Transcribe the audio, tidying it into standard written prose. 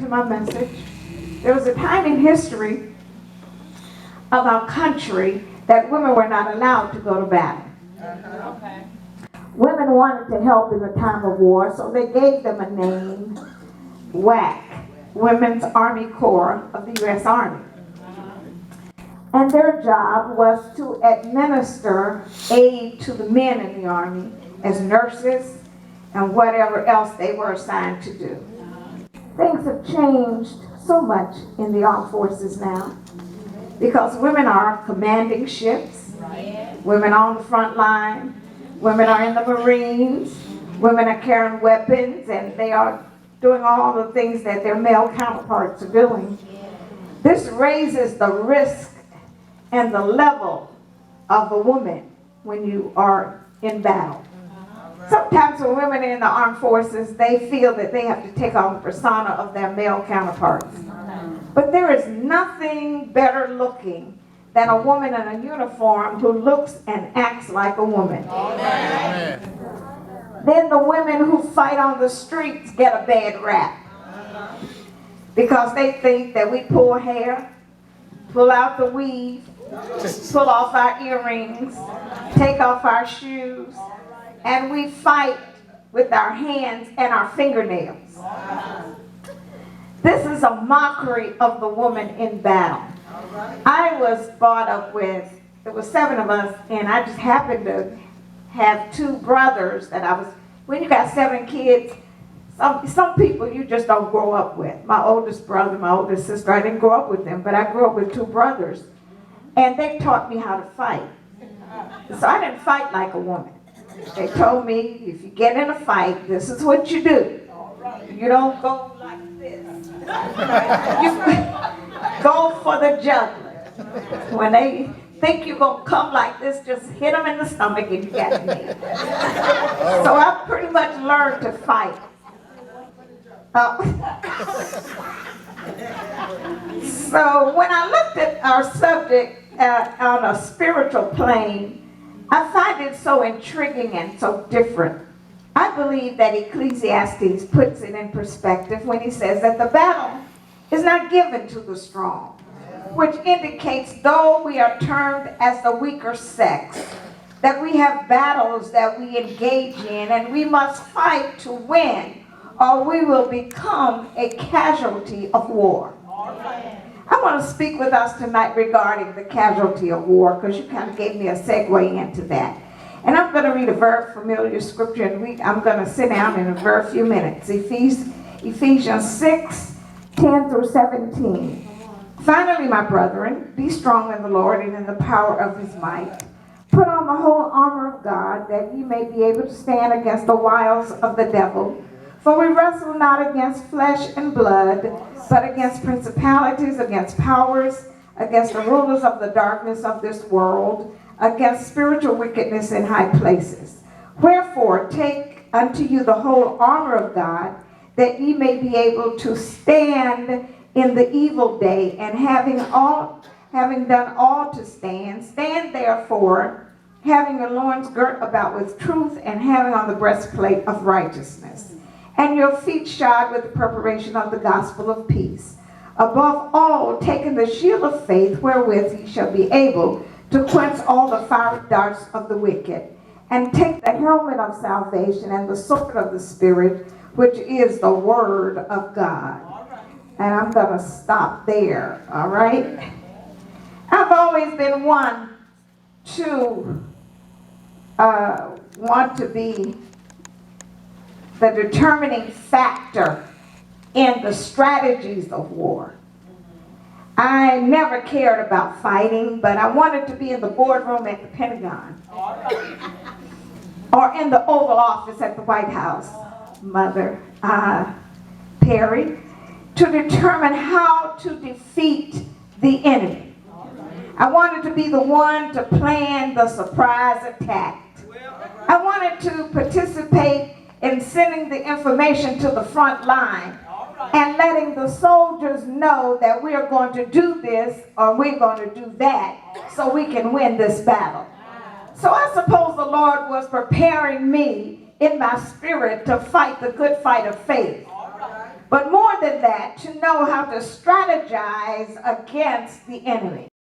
into my message. There was a time in history of our country that women were not allowed to go to battle. Okay. Women wanted to help in the time of war, so they gave them a name, WAC, Women's Army Corps of the U.S. Army. And their job was to administer aid to the men in the Army as nurses and whatever else they were assigned to do. Things have changed so much in the armed forces now because women are commanding ships, women on the front line, women are in the Marines, women are carrying weapons, and they are doing all the things that their male counterparts are doing. This raises the risk and the level of a woman when you are in battle. Sometimes when women are in the armed forces, they feel that they have to take on the persona of their male counterparts. But there is nothing better looking than a woman in a uniform who looks and acts like a woman. Amen. Then the women who fight on the streets get a bad rap because they think that we pull hair, pull out the weave, pull off our earrings, take off our shoes, and we fight with our hands and our fingernails. This is a mockery of the woman in battle. I was brought up with, there were 7 of us, and I just happened to have 2 brothers that I was, when you got 7 kids, some people you just don't grow up with. My oldest brother, my oldest sister, I didn't grow up with them, but I grew up with 2 brothers. And they taught me how to fight. So I didn't fight like a woman. They told me, if you get in a fight, this is what you do. You don't go like this. You go for the jugular. When they think you're going to come like this, just hit them in the stomach and you got me. So I pretty much learned to fight. So when I looked at our subject on a spiritual plane, I find it so intriguing and so different. I believe that Ecclesiastes puts it in perspective when he says that the battle is not given to the strong, which indicates though we are termed as the weaker sex, that we have battles that we engage in and we must fight to win, or we will become a casualty of war. I want to speak with us tonight regarding the casualty of war, because you kind of gave me a segue into that. And I'm going to read a very familiar scripture, and I'm going to sit down in a very few minutes. Ephesians 6, 10 through 17. Finally, my brethren, be strong in the Lord and in the power of his might. Put on the whole armor of God, that ye may be able to stand against the wiles of the devil. For we wrestle not against flesh and blood, but against principalities, against powers, against the rulers of the darkness of this world, against spiritual wickedness in high places. Wherefore, take unto you the whole armor of God, that ye may be able to stand in the evil day, and having done all to stand, stand therefore, having your loins girt about with truth, and having on the breastplate of righteousness, and your feet shod with the preparation of the gospel of peace. Above all, taking the shield of faith, wherewith ye shall be able to quench all the fiery darts of the wicked, and take the helmet of salvation and the sword of the Spirit, which is the word of God. And I'm going to stop there, all right? I've always been one to want to be the determining factor in the strategies of war. I never cared about fighting, but I wanted to be in the boardroom at the Pentagon or in the Oval Office at the White House, Mother Perry, to determine how to defeat the enemy. I wanted to be the one to plan the surprise attack. I wanted to participate in sending the information to the front line and letting the soldiers know that we're going to do this or we're going to do that so we can win this battle. So I suppose the Lord was preparing me in my spirit to fight the good fight of faith. But more than that, to know how to strategize against the enemy.